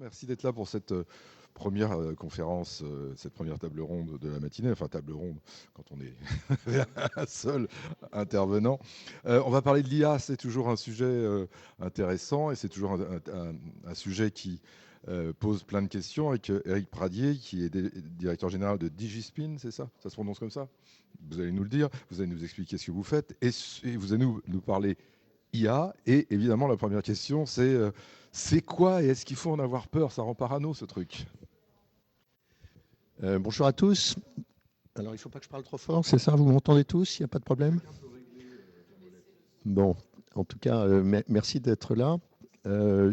Merci d'être là pour cette première conférence, cette première table ronde de la matinée. Enfin, table ronde quand on est un seul intervenant. On va parler de l'IA, c'est toujours un sujet intéressant et c'est toujours un sujet qui pose plein de questions avec Eric Pradier, qui est directeur général de Digispin, c'est ça? Ça se prononce comme ça? Vous allez nous le dire, vous allez nous expliquer ce que vous faites et vous allez nous parler IA. Et évidemment, la première question, c'est quoi et est-ce qu'il faut en avoir peur? Ça rend parano, ce truc. Bonjour à tous. Alors, il ne faut pas que je parle trop fort, c'est ça? Vous m'entendez tous? Il n'y a pas de problème? Bon, en tout cas, merci d'être là.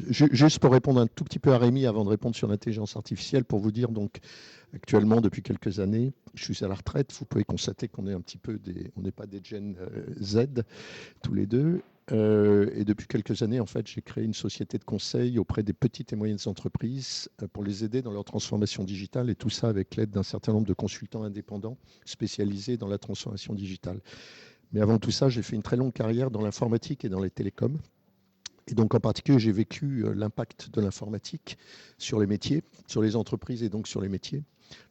Juste pour répondre un tout petit peu à Rémi avant de répondre sur l'intelligence artificielle, pour vous dire, donc, actuellement, depuis quelques années, je suis à la retraite. Vous pouvez constater qu'on est un petit peu on n'est pas des Gen Z, tous les deux. Et depuis quelques années, en fait, j'ai créé une société de conseil auprès des petites et moyennes entreprises pour les aider dans leur transformation digitale, et tout ça avec l'aide d'un certain nombre de consultants indépendants spécialisés dans la transformation digitale. Mais avant tout ça, j'ai fait une très longue carrière dans l'informatique et dans les télécoms. Et donc, en particulier, j'ai vécu l'impact de l'informatique sur les métiers, sur les entreprises et donc sur les métiers.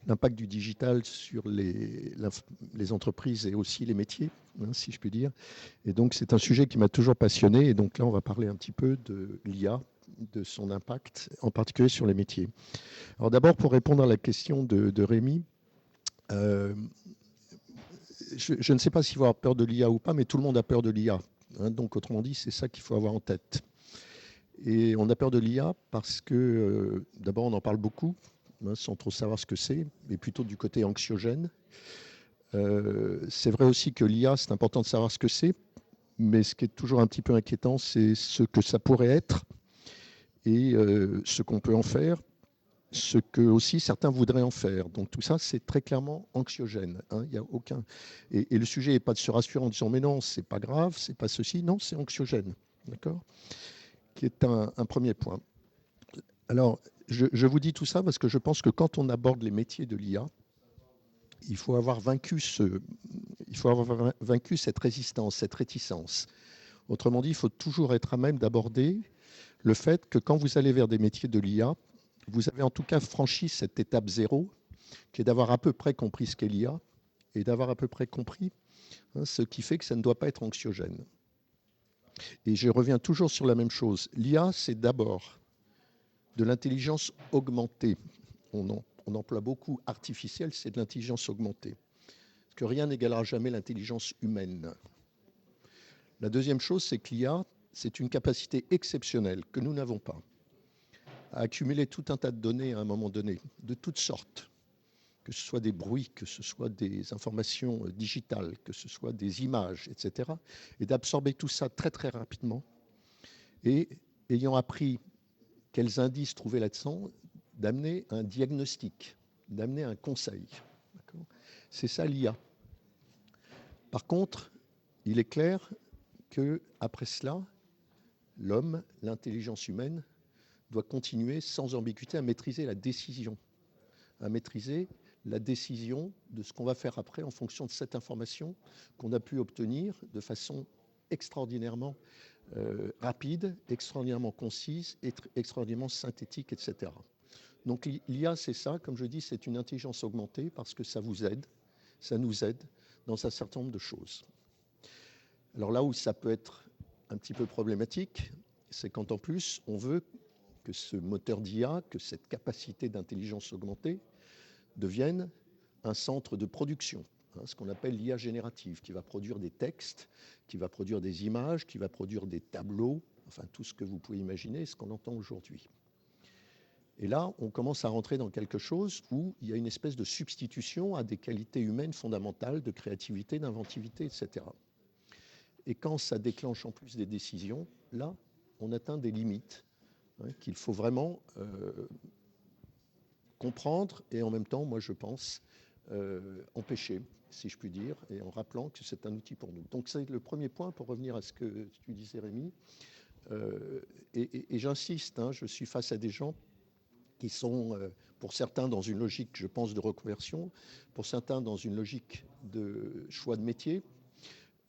L'impact du digital sur les entreprises et aussi les métiers, hein, si je puis dire. Et donc, c'est un sujet qui m'a toujours passionné. Et donc là, on va parler un petit peu de l'IA, de son impact, en particulier sur les métiers. Alors d'abord, pour répondre à la question de Rémi, je ne sais pas s'il faut avoir peur de l'IA ou pas, mais tout le monde a peur de l'IA. Hein, donc, autrement dit, c'est ça qu'il faut avoir en tête. Et on a peur de l'IA parce que, d'abord, on en parle beaucoup, hein, sans trop savoir ce que c'est, mais plutôt du côté anxiogène. C'est vrai aussi que l'IA, c'est important de savoir ce que c'est, mais ce qui est toujours un petit peu inquiétant, c'est ce que ça pourrait être et ce qu'on peut en faire, ce que aussi certains voudraient en faire. Donc tout ça, c'est très clairement anxiogène. Hein, y a aucun... et le sujet n'est pas de se rassurer en disant mais non, c'est pas grave, c'est pas ceci. Non, c'est anxiogène. D'accord? Qui est un premier point. Alors, je vous dis tout ça parce que je pense que quand on aborde les métiers de l'IA, il faut avoir vaincu cette résistance, cette réticence. Autrement dit, il faut toujours être à même d'aborder le fait que quand vous allez vers des métiers de l'IA, vous avez en tout cas franchi cette étape zéro, qui est d'avoir à peu près compris ce qu'est l'IA et d'avoir à peu près compris, hein, ce qui fait que ça ne doit pas être anxiogène. Et je reviens toujours sur la même chose. L'IA, c'est d'abord de l'intelligence augmentée. On emploie beaucoup artificielle, c'est de l'intelligence augmentée. Parce que rien n'égalera jamais l'intelligence humaine. La deuxième chose, c'est que l'IA, c'est une capacité exceptionnelle que nous n'avons pas, à accumuler tout un tas de données à un moment donné, de toutes sortes, que ce soit des bruits, que ce soit des informations digitales, que ce soit des images, etc., et d'absorber tout ça très très rapidement, et ayant appris quels indices trouver là-dedans, d'amener un diagnostic, d'amener un conseil. C'est ça l'IA. Par contre, il est clair qu'après cela, l'homme, l'intelligence humaine, doit continuer sans ambiguïté à maîtriser la décision, de ce qu'on va faire après en fonction de cette information qu'on a pu obtenir de façon extraordinairement rapide, extraordinairement concise, extraordinairement synthétique, etc. Donc l'IA, c'est ça, comme je dis, c'est une intelligence augmentée parce que ça vous aide, ça nous aide dans un certain nombre de choses. Alors là où ça peut être un petit peu problématique, c'est quand en plus on veut que ce moteur d'IA, que cette capacité d'intelligence augmentée devienne un centre de production, hein, ce qu'on appelle l'IA générative, qui va produire des textes, qui va produire des images, qui va produire des tableaux, enfin tout ce que vous pouvez imaginer, ce qu'on entend aujourd'hui. Et là, on commence à rentrer dans quelque chose où il y a une espèce de substitution à des qualités humaines fondamentales de créativité, d'inventivité, etc. Et quand ça déclenche en plus des décisions, là, on atteint des limites, hein, qu'il faut vraiment comprendre et en même temps, moi je pense, empêcher, si je puis dire, et en rappelant que c'est un outil pour nous. Donc c'est le premier point pour revenir à ce que tu disais, Rémi. Et j'insiste, hein, je suis face à des gens qui sont, pour certains, dans une logique, je pense, de reconversion, pour certains, dans une logique de choix de métier.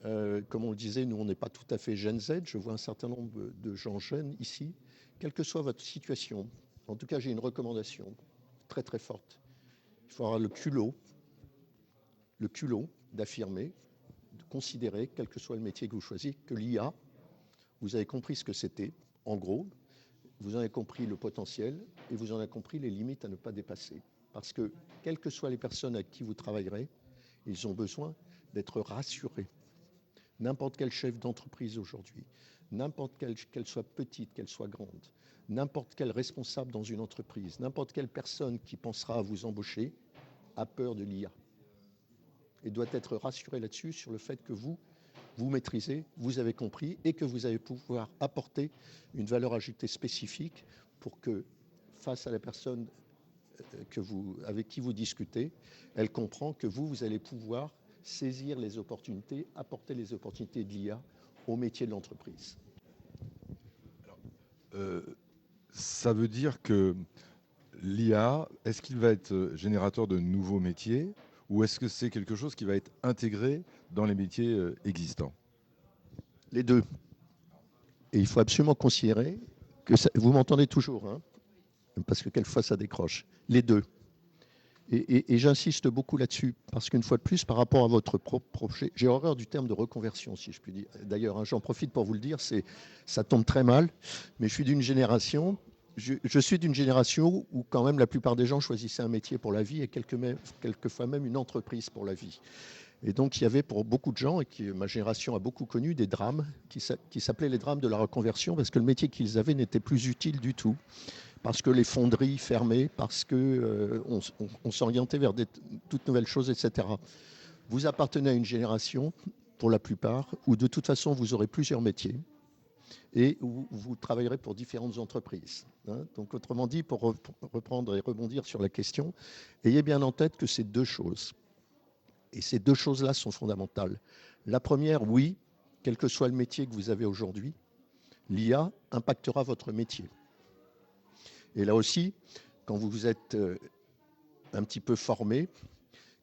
Comme on le disait, nous, on n'est pas tout à fait Gen Z. Je vois un certain nombre de gens jeunes ici. Quelle que soit votre situation, En tout cas, j'ai une recommandation très très forte. Il faut avoir le culot d'affirmer, de considérer, quel que soit le métier que vous choisissez, que l'IA, vous avez compris ce que c'était, en gros, vous en avez compris le potentiel et vous en avez compris les limites à ne pas dépasser. Parce que, quelles que soient les personnes avec qui vous travaillerez, ils ont besoin d'être rassurés. N'importe quel chef d'entreprise aujourd'hui, n'importe qu'elle soit petite, qu'elle soit grande, n'importe quel responsable dans une entreprise, n'importe quelle personne qui pensera à vous embaucher a peur de l'IA et doit être rassuré là-dessus sur le fait que vous maîtrisez, vous avez compris et que vous allez pouvoir apporter une valeur ajoutée spécifique pour que, face à la personne avec qui vous discutez, elle comprend que vous allez pouvoir saisir les opportunités, apporter les opportunités de l'IA au métier de l'entreprise. Ça veut dire que l'IA, est-ce qu'il va être générateur de nouveaux métiers ou est-ce que c'est quelque chose qui va être intégré dans les métiers existants? Les deux. Et il faut absolument considérer que vous m'entendez toujours, hein, parce que quelquefois ça décroche. Les deux. Et j'insiste beaucoup là-dessus, parce qu'une fois de plus, par rapport à votre propre projet, j'ai horreur du terme de reconversion, si je puis dire. D'ailleurs, hein, j'en profite pour vous le dire, ça tombe très mal, mais je suis d'une génération où quand même la plupart des gens choisissaient un métier pour la vie et quelquefois même une entreprise pour la vie. Et donc, il y avait pour beaucoup de gens, et ma génération a beaucoup connu, des drames qui s'appelaient les drames de la reconversion, parce que le métier qu'ils avaient n'était plus utile du tout, parce que les fonderies fermaient, parce qu'on s'orientait vers toutes nouvelles choses, etc. Vous appartenez à une génération, pour la plupart, où de toute façon, vous aurez plusieurs métiers et où vous travaillerez pour différentes entreprises. Hein. Donc, autrement dit, pour reprendre et rebondir sur la question, ayez bien en tête que c'est deux choses. Et ces deux choses-là sont fondamentales. La première, oui, quel que soit le métier que vous avez aujourd'hui, l'IA impactera votre métier. Et là aussi, quand vous vous êtes un petit peu formé,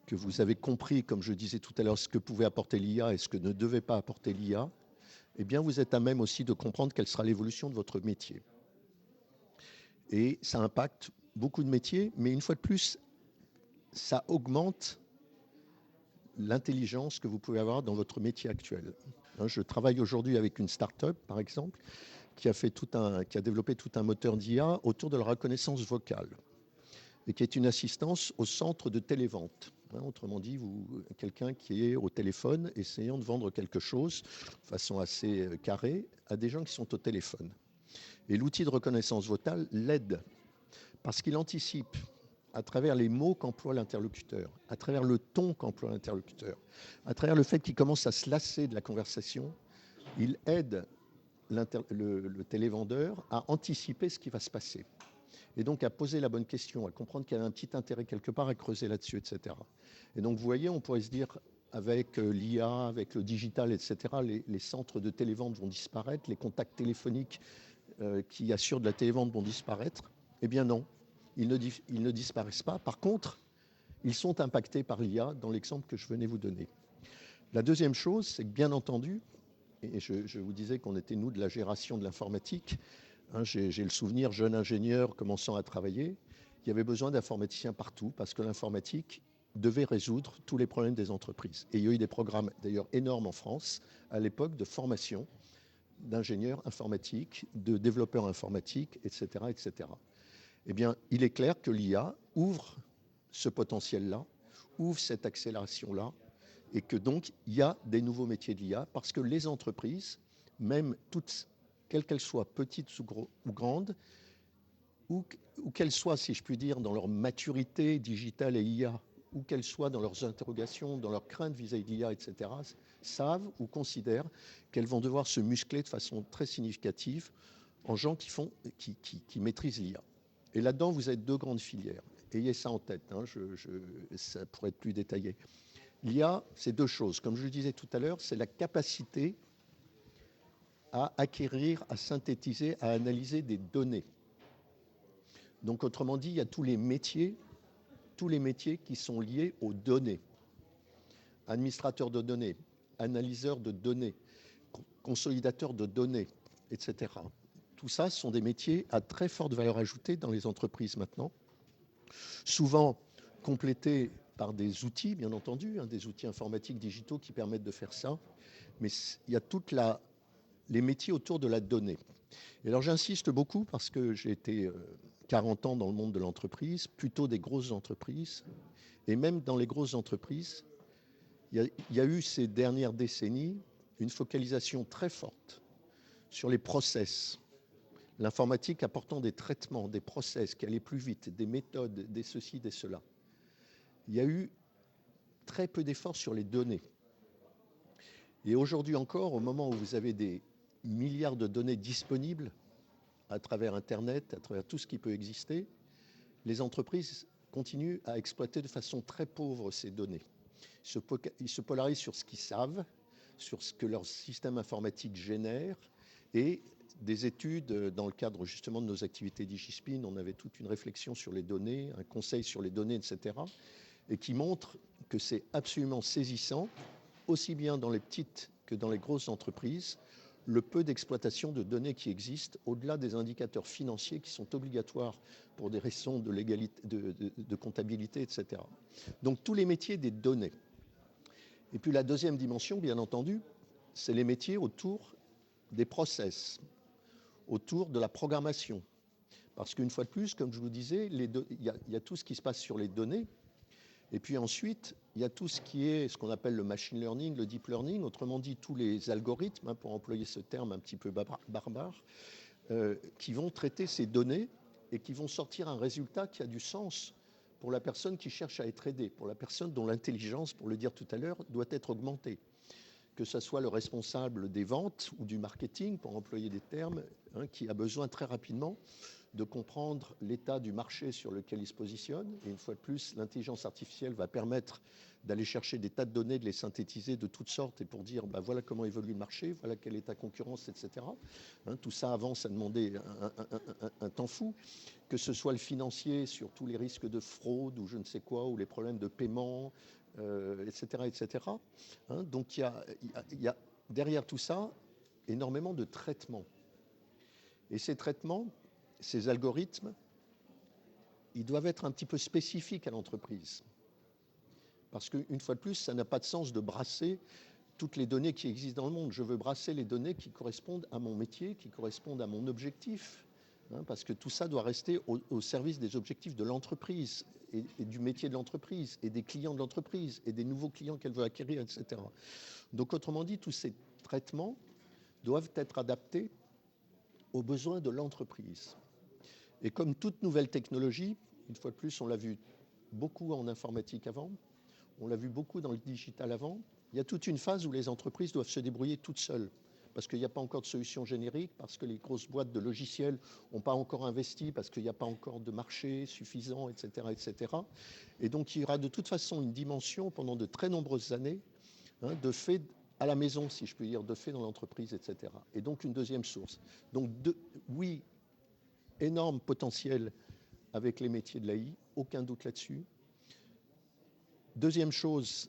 que vous avez compris, comme je disais tout à l'heure, ce que pouvait apporter l'IA et ce que ne devait pas apporter l'IA, eh bien, vous êtes à même aussi de comprendre quelle sera l'évolution de votre métier. Et ça impacte beaucoup de métiers, mais une fois de plus, ça augmente l'intelligence que vous pouvez avoir dans votre métier actuel. Je travaille aujourd'hui avec une start-up, par exemple, qui a développé tout un moteur d'IA autour de la reconnaissance vocale et qui est une assistance au centre de télévente. Autrement dit, quelqu'un qui est au téléphone essayant de vendre quelque chose de façon assez carrée à des gens qui sont au téléphone. Et l'outil de reconnaissance vocale l'aide parce qu'il anticipe à travers les mots qu'emploie l'interlocuteur, à travers le ton qu'emploie l'interlocuteur, à travers le fait qu'il commence à se lasser de la conversation, il aide le télévendeur à anticiper ce qui va se passer. Et donc à poser la bonne question, à comprendre qu'il y a un petit intérêt quelque part à creuser là-dessus, etc. Et donc vous voyez, on pourrait se dire, avec l'IA, avec le digital, etc., les centres de télévente vont disparaître, les contacts téléphoniques qui assurent de la télévente vont disparaître. Eh bien non, ils ne disparaissent pas. Par contre, ils sont impactés par l'IA dans l'exemple que je venais vous donner. La deuxième chose, c'est que bien entendu, et je vous disais qu'on était nous de la génération de l'informatique, hein, j'ai le souvenir, jeune ingénieur commençant à travailler, il y avait besoin d'informaticiens partout parce que l'informatique devait résoudre tous les problèmes des entreprises. Et il y a eu des programmes d'ailleurs énormes en France à l'époque de formation d'ingénieurs informatiques, de développeurs informatiques, etc., etc. Eh bien, il est clair que l'IA ouvre ce potentiel-là, ouvre cette accélération-là, et que donc, il y a des nouveaux métiers de l'IA, parce que les entreprises, même toutes, quelles qu'elles soient, petites ou grandes, ou qu'elles soient, si je puis dire, dans leur maturité digitale et IA, ou qu'elles soient dans leurs interrogations, dans leurs craintes vis-à-vis de l'IA, etc., savent ou considèrent qu'elles vont devoir se muscler de façon très significative en gens qui maîtrisent l'IA. Et là-dedans, vous avez deux grandes filières. Ayez ça en tête, hein, ça pourrait être plus détaillé. L'IA, c'est deux choses. Comme je le disais tout à l'heure, c'est la capacité à acquérir, à synthétiser, à analyser des données. Donc, autrement dit, il y a tous les métiers qui sont liés aux données. Administrateur de données, analyseur de données, consolidateur de données, etc. Tout ça sont des métiers à très forte valeur ajoutée dans les entreprises maintenant, souvent complétés par des outils, bien entendu, hein, des outils informatiques digitaux qui permettent de faire ça. Mais il y a toutes les métiers autour de la donnée. Et alors j'insiste beaucoup parce que j'ai été 40 ans dans le monde de l'entreprise, plutôt des grosses entreprises. Et même dans les grosses entreprises, il y a eu ces dernières décennies une focalisation très forte sur les process. L'informatique apportant des traitements, des process qui allaient plus vite, des méthodes, des ceci, des cela. Il y a eu très peu d'efforts sur les données. Et aujourd'hui encore, au moment où vous avez des milliards de données disponibles à travers Internet, à travers tout ce qui peut exister, les entreprises continuent à exploiter de façon très pauvre ces données. Ils se polarisent sur ce qu'ils savent, sur ce que leur système informatique génère, et des études dans le cadre justement de nos activités DigiSpin, on avait toute une réflexion sur les données, un conseil sur les données, etc., et qui montre que c'est absolument saisissant, aussi bien dans les petites que dans les grosses entreprises, le peu d'exploitation de données qui existent, au-delà des indicateurs financiers qui sont obligatoires pour des raisons de légalité, de comptabilité, etc. Donc tous les métiers des données. Et puis la deuxième dimension, bien entendu, c'est les métiers autour des process, autour de la programmation. Parce qu'une fois de plus, comme je vous disais, il y a tout ce qui se passe sur les données. Et puis ensuite, il y a tout ce qui est ce qu'on appelle le machine learning, le deep learning, autrement dit tous les algorithmes, hein, pour employer ce terme un petit peu barbare, qui vont traiter ces données et qui vont sortir un résultat qui a du sens pour la personne qui cherche à être aidée, pour la personne dont l'intelligence, pour le dire tout à l'heure, doit être augmentée. Que ce soit le responsable des ventes ou du marketing, pour employer des termes, hein, qui a besoin très rapidement de comprendre l'état du marché sur lequel il se positionne. Et une fois de plus, l'intelligence artificielle va permettre d'aller chercher des tas de données, de les synthétiser de toutes sortes et pour dire bah, voilà comment évolue le marché, voilà quelle est ta concurrence, etc. Hein, tout ça avant, ça demandait un temps fou. Que ce soit le financier sur tous les risques de fraude ou je ne sais quoi, ou les problèmes de paiement, etc. etc. Hein, donc il y a derrière tout ça énormément de traitements. Et ces traitements, ces algorithmes, ils doivent être un petit peu spécifiques à l'entreprise. Parce qu'une fois de plus, ça n'a pas de sens de brasser toutes les données qui existent dans le monde. Je veux brasser les données qui correspondent à mon métier, qui correspondent à mon objectif. Hein, parce que tout ça doit rester au service des objectifs de l'entreprise et du métier de l'entreprise et des clients de l'entreprise et des nouveaux clients qu'elle veut acquérir, etc. Donc autrement dit, tous ces traitements doivent être adaptés aux besoins de l'entreprise. Et comme toute nouvelle technologie, une fois de plus, on l'a vu beaucoup en informatique avant, on l'a vu beaucoup dans le digital avant, il y a toute une phase où les entreprises doivent se débrouiller toutes seules, parce qu'il n'y a pas encore de solution générique, parce que les grosses boîtes de logiciels n'ont pas encore investi, parce qu'il n'y a pas encore de marché suffisant, etc., etc. Et donc il y aura de toute façon une dimension pendant de très nombreuses années, hein, de fait à la maison, si je puis dire, de fait dans l'entreprise, etc. Et donc une deuxième source. Donc oui, énorme potentiel avec les métiers de l'AI, aucun doute là-dessus. Deuxième chose,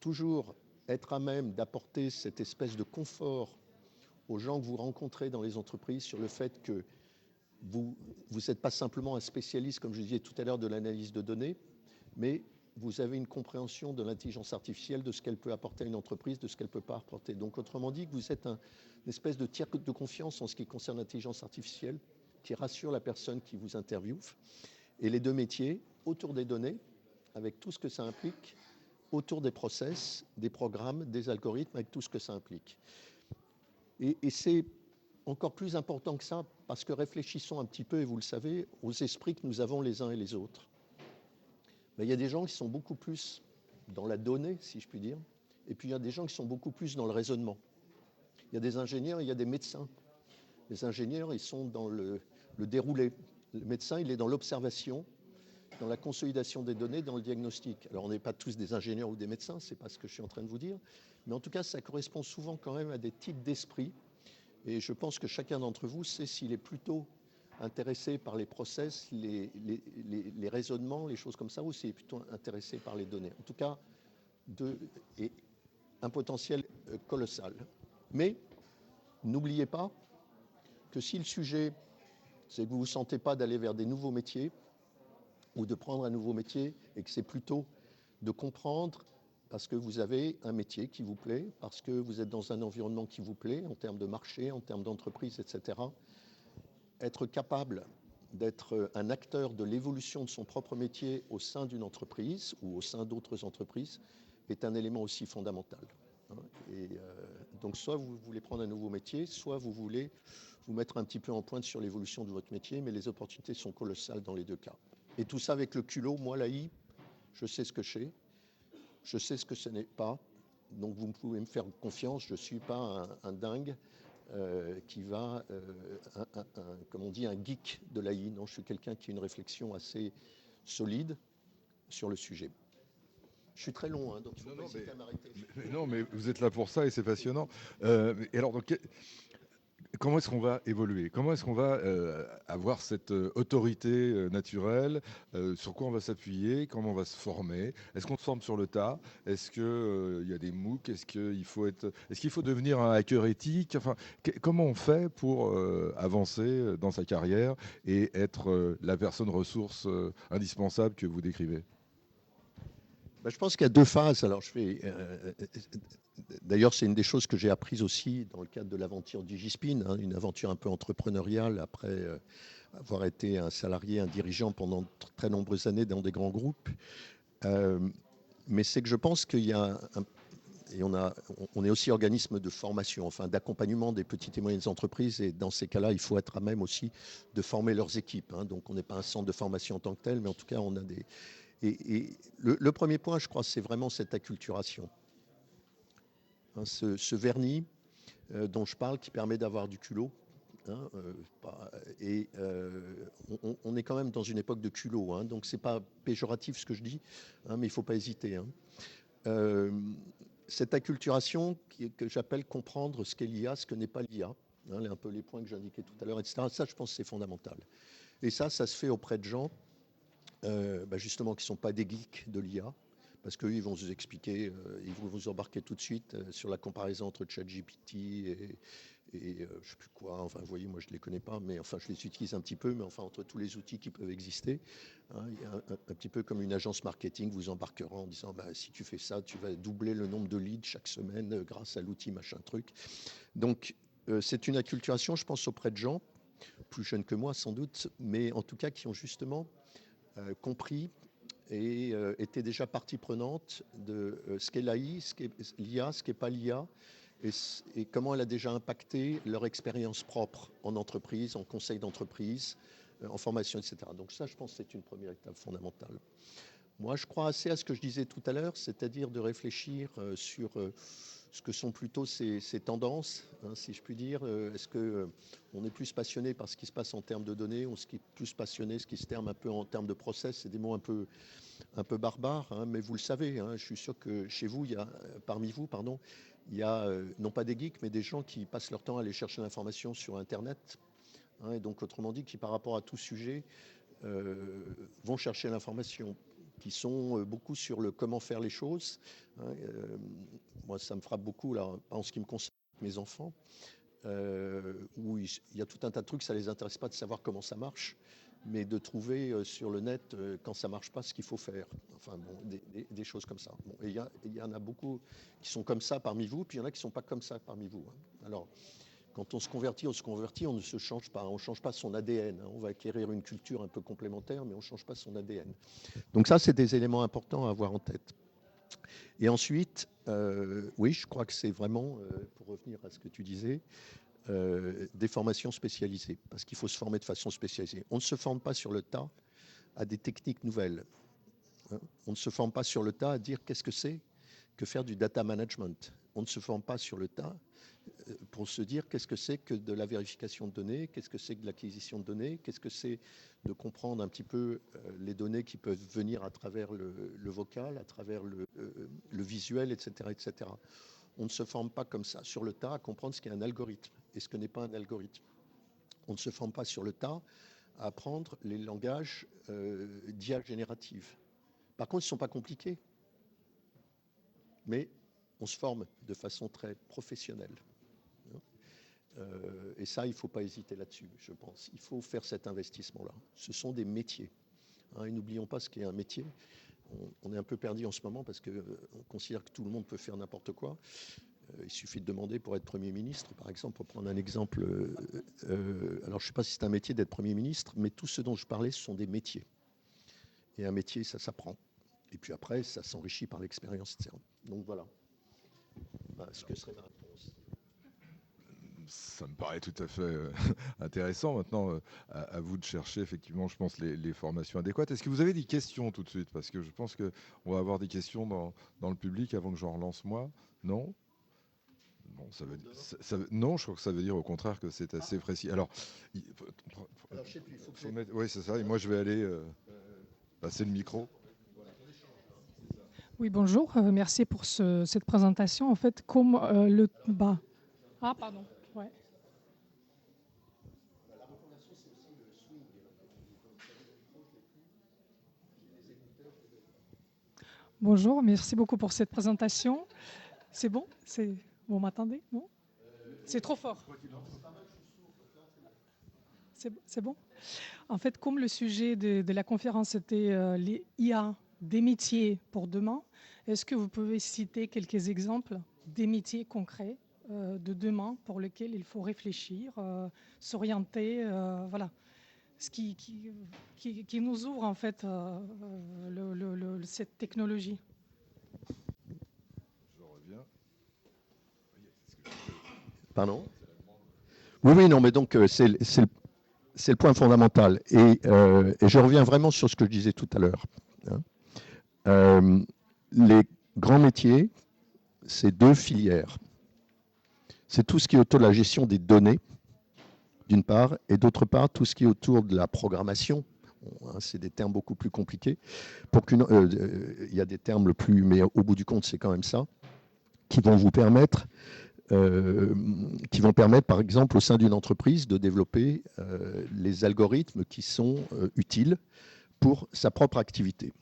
toujours être à même d'apporter cette espèce de confort aux gens que vous rencontrez dans les entreprises sur le fait que vous n'êtes pas simplement un spécialiste, comme je disais tout à l'heure, de l'analyse de données, mais vous avez une compréhension de l'intelligence artificielle, de ce qu'elle peut apporter à une entreprise, de ce qu'elle ne peut pas apporter. Donc autrement dit, que vous êtes une espèce de tiers de confiance en ce qui concerne l'intelligence artificielle, qui rassure la personne qui vous interviewe. Et les deux métiers, autour des données, avec tout ce que ça implique, autour des process, des programmes, des algorithmes, avec tout ce que ça implique. Et c'est encore plus important que ça, parce que réfléchissons un petit peu, et vous le savez, aux esprits que nous avons les uns et les autres. Mais il y a des gens qui sont beaucoup plus dans la donnée, si je puis dire, et puis il y a des gens qui sont beaucoup plus dans le raisonnement. Il y a des ingénieurs, il y a des médecins. Les ingénieurs, ils sont dans le déroulé. Le médecin, il est dans l'observation, dans la consolidation des données, dans le diagnostic. Alors, on n'est pas tous des ingénieurs ou des médecins, c'est pas ce que je suis en train de vous dire, mais en tout cas, ça correspond souvent quand même à des types d'esprit. Et je pense que chacun d'entre vous sait s'il est plutôt intéressé par les process, les raisonnements, les choses comme ça, ou s'il est plutôt intéressé par les données. En tout cas, un potentiel colossal. Mais n'oubliez pas que si le sujet, c'est que vous ne vous sentez pas d'aller vers des nouveaux métiers ou de prendre un nouveau métier et que c'est plutôt de comprendre parce que vous avez un métier qui vous plaît, parce que vous êtes dans un environnement qui vous plaît en termes de marché, en termes d'entreprise, etc. Être capable d'être un acteur de l'évolution de son propre métier au sein d'une entreprise ou au sein d'autres entreprises est un élément aussi fondamental. Et donc soit vous voulez prendre un nouveau métier, soit vous voulez vous mettre un petit peu en pointe sur l'évolution de votre métier, mais les opportunités sont colossales dans les deux cas. Et tout ça avec le culot, moi l'AI, je sais ce que je sais ce que ce n'est pas, donc vous pouvez me faire confiance, je ne suis pas un dingue qui va, comme on dit, un geek de l'AI. Non, je suis quelqu'un qui a une réflexion assez solide sur le sujet. Je suis très long, hein, donc il faut pas hésiter à m'arrêter. Non, mais vous êtes là pour ça et c'est passionnant. Et alors, donc, comment est-ce qu'on va évoluer? Comment est-ce qu'on va avoir cette autorité naturelle? Sur quoi on va s'appuyer? Comment on va se former? Est-ce qu'on se forme sur le tas? Est-ce qu'il y a des MOOC? Est-ce qu'il faut devenir un hacker éthique? Enfin, comment on fait pour avancer dans sa carrière et être la personne ressource indispensable que vous décrivez? Ben, je pense qu'il y a deux phases. Alors, d'ailleurs, c'est une des choses que j'ai apprises aussi dans le cadre de l'aventure Digispin, hein, une aventure un peu entrepreneuriale après avoir été un salarié, un dirigeant pendant très nombreuses années dans des grands groupes. Euh, mais c'est que je pense qu'il y a et on est aussi organisme de formation, enfin d'accompagnement des petites et moyennes entreprises. Et dans ces cas-là, il faut être à même aussi de former leurs équipes, hein. Donc, on n'est pas un centre de formation en tant que tel, mais en tout cas, on a des. Et le premier point, je crois, c'est vraiment cette acculturation. Hein, ce vernis dont je parle qui permet d'avoir du culot. Hein, et on est quand même dans une époque de culot, hein, donc c'est pas péjoratif ce que je dis, hein, mais il faut pas hésiter. Hein. Euh, cette acculturation que j'appelle comprendre ce qu'est l'IA, ce que n'est pas l'IA, hein, un peu les points que j'indiquais tout à l'heure, etc. Ça, je pense que c'est fondamental. Et ça se fait auprès de gens, justement, qui ne sont pas des geeks de l'IA, parce qu'eux, ils vont vous expliquer, ils vont vous embarquer tout de suite sur la comparaison entre ChatGPT et je ne sais plus quoi, enfin vous voyez, moi je ne les connais pas, mais enfin je les utilise un petit peu, mais enfin entre tous les outils qui peuvent exister, hein, il y a un petit peu comme une agence marketing vous embarquera en disant si tu fais ça, tu vas doubler le nombre de leads chaque semaine grâce à l'outil machin truc. Donc c'est une acculturation, je pense, auprès de gens, plus jeunes que moi sans doute, mais en tout cas qui ont justement compris et étaient déjà partie prenante de ce qu'est l'AI, ce qu'est l'IA, ce qu'est pas l'IA, et comment elle a déjà impacté leur expérience propre en entreprise, en conseil d'entreprise, en formation, etc. Donc ça, je pense que c'est une première étape fondamentale. Moi, je crois assez à ce que je disais tout à l'heure, c'est-à-dire de réfléchir sur ce que sont plutôt ces tendances, hein, si je puis dire. Est-ce qu'on est plus passionné par ce qui se passe en termes de données, ou ce qui est plus passionné, ce qui se terme un peu en termes de process? C'est des mots un peu barbares, hein, mais vous le savez, hein, je suis sûr que chez vous, parmi vous, pardon, il y a non pas des geeks, mais des gens qui passent leur temps à aller chercher l'information sur Internet, hein, et donc autrement dit, qui par rapport à tout sujet vont chercher l'information, qui sont beaucoup sur le comment faire les choses. Hein, moi, ça me frappe beaucoup, là, en ce qui me concerne, mes enfants, où il y a tout un tas de trucs, ça ne les intéresse pas de savoir comment ça marche, mais de trouver sur le net, quand ça ne marche pas, ce qu'il faut faire. Enfin, bon, des choses comme ça. Bon, et il y en a beaucoup qui sont comme ça parmi vous, puis il y en a qui ne sont pas comme ça parmi vous. Hein. Alors, quand on se convertit, on ne se change pas. On ne change pas son ADN. Hein. On va acquérir une culture un peu complémentaire, mais on ne change pas son ADN. Donc ça, c'est des éléments importants à avoir en tête. Et ensuite, oui, je crois que c'est vraiment, pour revenir à ce que tu disais, des formations spécialisées, parce qu'il faut se former de façon spécialisée. On ne se forme pas sur le tas à des techniques nouvelles. Hein. On ne se forme pas sur le tas à dire qu'est-ce que c'est que faire du data management. On ne se forme pas sur le tas pour se dire qu'est-ce que c'est que de la vérification de données, qu'est-ce que c'est que de l'acquisition de données, qu'est-ce que c'est de comprendre un petit peu les données qui peuvent venir à travers le vocal, à travers le visuel, etc., etc. On ne se forme pas comme ça sur le tas à comprendre ce qu'est un algorithme et ce que n'est pas un algorithme. On ne se forme pas sur le tas à apprendre les langages d'IA générative. Par contre, ils ne sont pas compliqués, mais on se forme de façon très professionnelle. Et ça, il ne faut pas hésiter là-dessus, je pense. Il faut faire cet investissement-là. Ce sont des métiers. Et n'oublions pas ce qu'est un métier. On est un peu perdu en ce moment parce qu'on considère que tout le monde peut faire n'importe quoi. Il suffit de demander pour être Premier ministre, par exemple, pour prendre un exemple. Alors, je ne sais pas si c'est un métier d'être Premier ministre, mais tout ce dont je parlais, ce sont des métiers. Et un métier, ça s'apprend. Et puis après, ça s'enrichit par l'expérience, etc. Donc voilà. Ce que serait ma réponse. Ça me paraît tout à fait intéressant. Maintenant, à vous de chercher, effectivement, je pense, les formations adéquates. Est-ce que vous avez des questions tout de suite? Parce que je pense qu'on va avoir des questions dans le public avant que j'en relance moi. Non? Bon, non, je crois que ça veut dire au contraire que c'est assez précis. Alors, je sais plus, faut mettre, oui, c'est ça. Et moi, je vais aller passer le micro. Oui, bonjour. Merci pour cette présentation. En fait, comme le bas. Ah, pardon. Ouais. Bonjour, merci beaucoup pour cette présentation. C'est bon? Vous m'entendez? Non? C'est trop fort. C'est bon? En fait, comme le sujet de la conférence était les IA des métiers pour demain, est-ce que vous pouvez citer quelques exemples des métiers concrets de demain pour lesquels il faut réfléchir, s'orienter, voilà, ce qui nous ouvre en fait cette technologie. Je reviens. Pardon? Oui, non, mais donc c'est le point fondamental. Et je reviens vraiment sur ce que je disais tout à l'heure. Les grands métiers, c'est deux filières. C'est tout ce qui est autour de la gestion des données, d'une part, et d'autre part, tout ce qui est autour de la programmation. C'est des termes beaucoup plus compliqués. Il y a des termes plus, mais au bout du compte, c'est quand même ça, qui vont vous permettre, par exemple, au sein d'une entreprise, de développer les algorithmes qui sont utiles pour sa propre activité.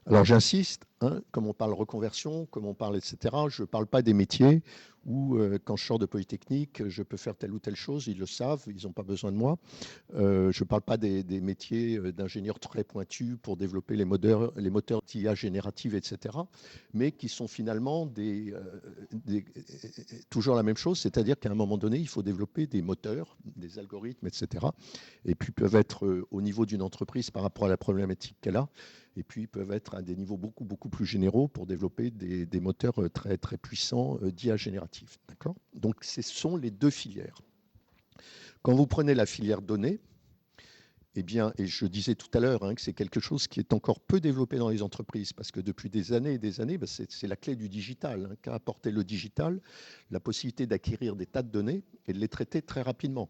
Alors j'insiste, comme on parle reconversion, comme on parle etc., je ne parle pas des métiers où quand je sors de Polytechnique, je peux faire telle ou telle chose, ils le savent, ils n'ont pas besoin de moi. Je ne parle pas des métiers d'ingénieurs très pointus pour développer les moteurs d'IA générative, etc., mais qui sont finalement toujours la même chose, c'est-à-dire qu'à un moment donné, il faut développer des moteurs, des algorithmes, etc., et puis peuvent être au niveau d'une entreprise par rapport à la problématique qu'elle a, et puis peuvent être à des niveaux beaucoup plus généraux pour développer des moteurs très, très puissants d'IA générative. D'accord ? Donc, ce sont les deux filières. Quand vous prenez la filière données, eh bien, et je disais tout à l'heure que c'est quelque chose qui est encore peu développé dans les entreprises, parce que depuis des années et des années, c'est la clé du digital, qu'a apporté le digital, la possibilité d'acquérir des tas de données et de les traiter très rapidement.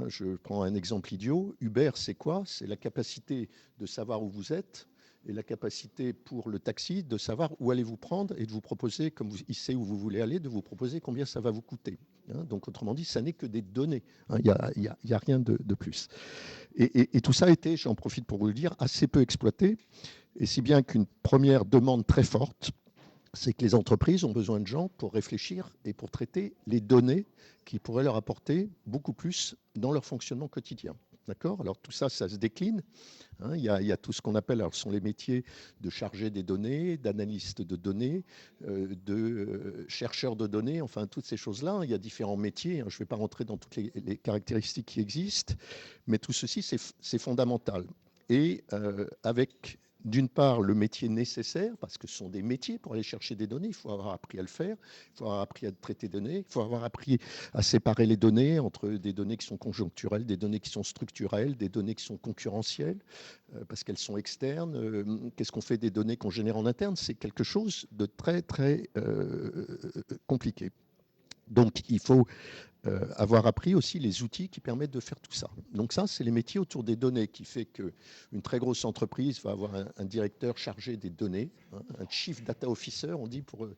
Je prends un exemple idiot. Uber, c'est quoi? C'est la capacité de savoir où vous êtes, et la capacité pour le taxi de savoir où allez vous prendre et de vous proposer, comme il sait où vous voulez aller, de vous proposer combien ça va vous coûter. Donc autrement dit, ça n'est que des données. Il n'y a rien de plus. Et tout ça a été, j'en profite pour vous le dire, assez peu exploité. Et si bien qu'une première demande très forte, c'est que les entreprises ont besoin de gens pour réfléchir et pour traiter les données qui pourraient leur apporter beaucoup plus dans leur fonctionnement quotidien. D'accord ? Alors tout ça, ça se décline. Il y a tout ce qu'on appelle, alors ce sont les métiers de chargé des données, d'analyste de données, de chercheur de données, enfin toutes ces choses-là. Il y a différents métiers. Je ne vais pas rentrer dans toutes les caractéristiques qui existent, mais tout ceci, c'est fondamental. Et avec d'une part, le métier nécessaire, parce que ce sont des métiers pour aller chercher des données, il faut avoir appris à le faire, il faut avoir appris à traiter des données, il faut avoir appris à séparer les données entre des données qui sont conjoncturelles, des données qui sont structurelles, des données qui sont concurrentielles, parce qu'elles sont externes. Qu'est-ce qu'on fait des données qu'on génère en interne? C'est quelque chose de très, très compliqué. Donc, il faut avoir appris aussi les outils qui permettent de faire tout ça. Donc ça, c'est les métiers autour des données qui fait qu'une très grosse entreprise va avoir un directeur chargé des données, un chief data officer, on dit pour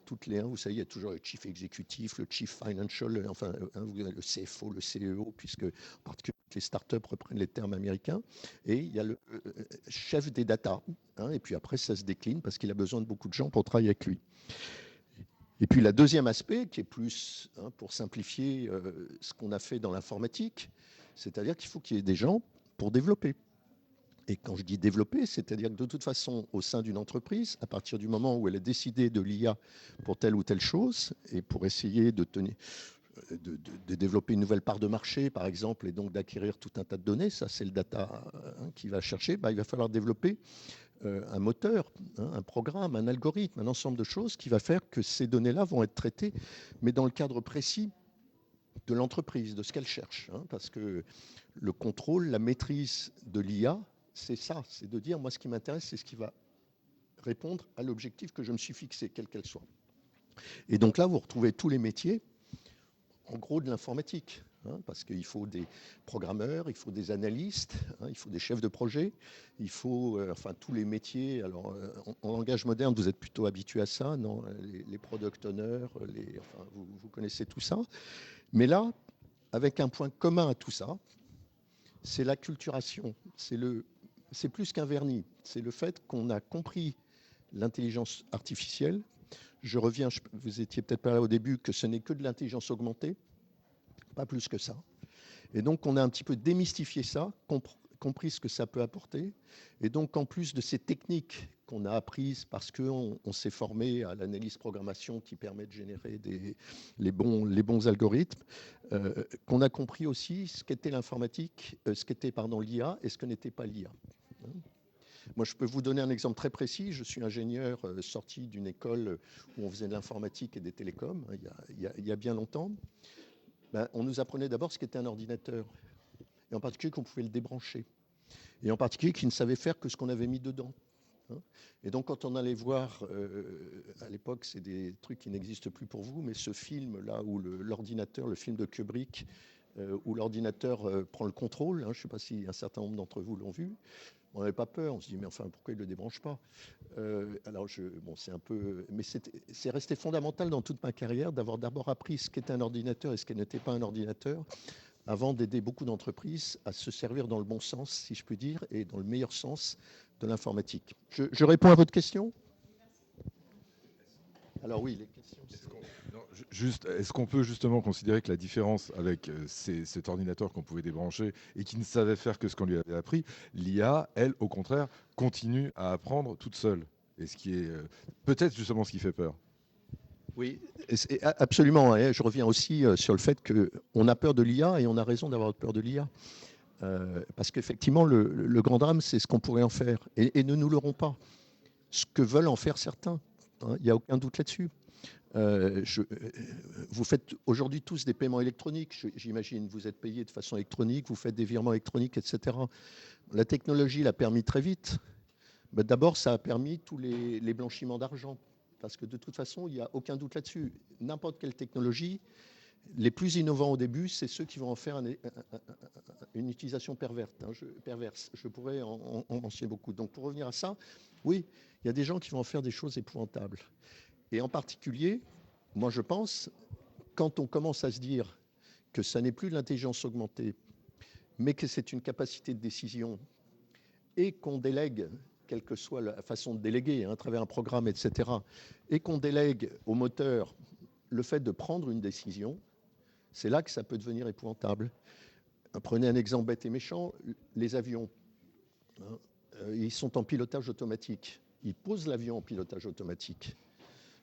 toutes les... vous savez, il y a toujours le chief exécutif, le chief financial, enfin le CFO, le CEO, puisque en particulier les startups reprennent les termes américains, et il y a le chef des data, et puis après ça se décline parce qu'il a besoin de beaucoup de gens pour travailler avec lui. Et puis, le deuxième aspect, qui est plus, pour simplifier ce qu'on a fait dans l'informatique, c'est-à-dire qu'il faut qu'il y ait des gens pour développer. Et quand je dis développer, c'est-à-dire que de toute façon, au sein d'une entreprise, à partir du moment où elle a décidé de l'IA pour telle ou telle chose, et pour essayer de développer une nouvelle part de marché, par exemple, et donc d'acquérir tout un tas de données, ça c'est le data qui va chercher, il va falloir développer un moteur, un programme, un algorithme, un ensemble de choses qui va faire que ces données-là vont être traitées, mais dans le cadre précis de l'entreprise, de ce qu'elle cherche. Parce que le contrôle, la maîtrise de l'IA, c'est ça, c'est de dire, moi ce qui m'intéresse, c'est ce qui va répondre à l'objectif que je me suis fixé, quel qu'elle soit. Et donc là, vous retrouvez tous les métiers, en gros, de l'informatique. Parce qu'il faut des programmeurs, il faut des analystes, il faut des chefs de projet, il faut tous les métiers. Alors, en langage moderne, vous êtes plutôt habitué à ça, non, les product owners, vous connaissez tout ça. Mais là, avec un point commun à tout ça, c'est l'acculturation. C'est plus qu'un vernis. C'est le fait qu'on a compris l'intelligence artificielle. Je reviens, vous étiez peut-être pas là au début, que ce n'est que de l'intelligence augmentée, pas plus que ça. Et donc, on a un petit peu démystifié ça, compris ce que ça peut apporter. Et donc, en plus de ces techniques qu'on a apprises parce qu'on s'est formé à l'analyse programmation qui permet de générer les bons algorithmes, qu'on a compris aussi ce qu'était l'informatique, ce qu'était l'IA et ce que n'était pas l'IA. Moi, je peux vous donner un exemple très précis. Je suis ingénieur sorti d'une école où on faisait de l'informatique et des télécoms, il y a bien longtemps. On nous apprenait d'abord ce qu'était un ordinateur, et en particulier qu'on pouvait le débrancher, et en particulier qu'il ne savait faire que ce qu'on avait mis dedans. Et donc, quand on allait voir, à l'époque, c'est des trucs qui n'existent plus pour vous, mais ce film-là, où l'ordinateur, le film de Kubrick, où l'ordinateur prend le contrôle, je ne sais pas si un certain nombre d'entre vous l'ont vu, on n'avait pas peur, on se dit, mais enfin, pourquoi il ne le débranche pas c'est un peu... Mais c'est resté fondamental dans toute ma carrière d'avoir d'abord appris ce qu'était un ordinateur et ce qui n'était pas un ordinateur, avant d'aider beaucoup d'entreprises à se servir dans le bon sens, si je puis dire, et dans le meilleur sens de l'informatique. Je réponds à votre question ? Alors oui, les questions... Est-ce qu'on peut justement considérer que la différence avec cet ordinateur qu'on pouvait débrancher et qui ne savait faire que ce qu'on lui avait appris, l'IA, elle, au contraire, continue à apprendre toute seule. Et ce qui est peut-être justement ce qui fait peur. Oui, absolument. Je reviens aussi sur le fait qu'on a peur de l'IA et on a raison d'avoir peur de l'IA. Parce qu'effectivement, le grand drame, c'est ce qu'on pourrait en faire. Et ne nous leurrons pas. Ce que veulent en faire certains. Il n'y a aucun doute là-dessus. Vous faites aujourd'hui tous des paiements électroniques, j'imagine. Vous êtes payé de façon électronique, vous faites des virements électroniques, etc. La technologie l'a permis très vite. D'abord, ça a permis tous les blanchiments d'argent. Parce que de toute façon, il n'y a aucun doute là-dessus. N'importe quelle technologie, les plus innovants au début, c'est ceux qui vont en faire une utilisation perverse. Je pourrais en mentionner beaucoup. Donc pour revenir à ça, oui, il y a des gens qui vont en faire des choses épouvantables. Et en particulier, moi je pense, quand on commence à se dire que ça n'est plus de l'intelligence augmentée, mais que c'est une capacité de décision et qu'on délègue, quelle que soit la façon de déléguer, à travers un programme, etc., et qu'on délègue au moteur le fait de prendre une décision, c'est là que ça peut devenir épouvantable. Prenez un exemple bête et méchant, les avions. Ils sont en pilotage automatique. Ils posent l'avion en pilotage automatique.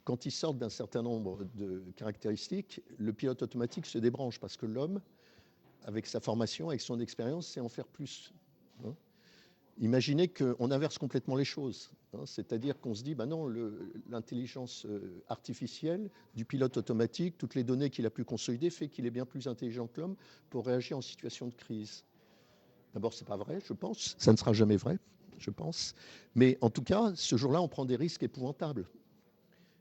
Quand ils sortent d'un certain nombre de caractéristiques, le pilote automatique se débranche parce que l'homme, avec sa formation, avec son expérience, sait en faire plus. Imaginez qu'on inverse complètement les choses. C'est-à-dire qu'on se dit, non, l'intelligence artificielle du pilote automatique, toutes les données qu'il a pu consolider, fait qu'il est bien plus intelligent que l'homme pour réagir en situation de crise. D'abord, ce n'est pas vrai, je pense. Ça ne sera jamais vrai, je pense. Mais en tout cas, ce jour-là, on prend des risques épouvantables.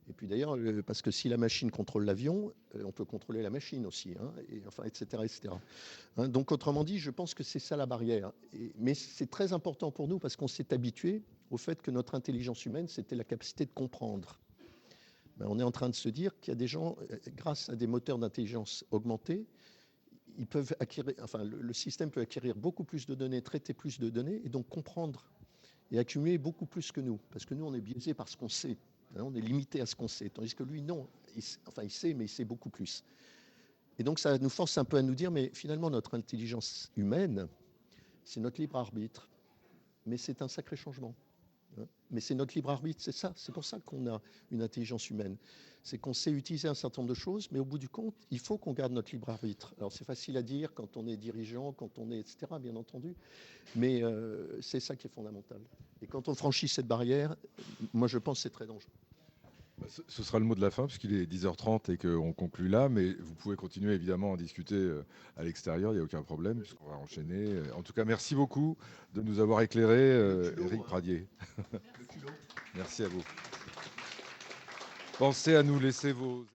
Et puis d'ailleurs, parce que si la machine contrôle l'avion, on peut contrôler la machine aussi, etc. Donc autrement dit, je pense que c'est ça la barrière. Mais c'est très important pour nous parce qu'on s'est habitué au fait que notre intelligence humaine, c'était la capacité de comprendre. On est en train de se dire qu'il y a des gens, grâce à des moteurs d'intelligence augmentée, ils peuvent acquérir, le système peut acquérir beaucoup plus de données, traiter plus de données, et donc comprendre et accumuler beaucoup plus que nous. Parce que nous, on est biaisé par ce qu'on sait. On est limité à ce qu'on sait. Tandis que lui, non. enfin, il sait, mais il sait beaucoup plus. Et donc, ça nous force un peu à nous dire, mais finalement, notre intelligence humaine, c'est notre libre arbitre. Mais c'est un sacré changement. Mais c'est notre libre arbitre, c'est ça. C'est pour ça qu'on a une intelligence humaine. C'est qu'on sait utiliser un certain nombre de choses, mais au bout du compte, il faut qu'on garde notre libre arbitre. Alors c'est facile à dire quand on est dirigeant, quand on est, etc., bien entendu. Mais c'est ça qui est fondamental. Et quand on franchit cette barrière, moi je pense que c'est très dangereux. Ce sera le mot de la fin, puisqu'il est 10h30 et qu'on conclut là, mais vous pouvez continuer évidemment à discuter à l'extérieur, il n'y a aucun problème, puisqu'on va enchaîner. En tout cas, merci beaucoup de nous avoir éclairé, Éric Pradier. Merci à vous. Pensez à nous laisser vos...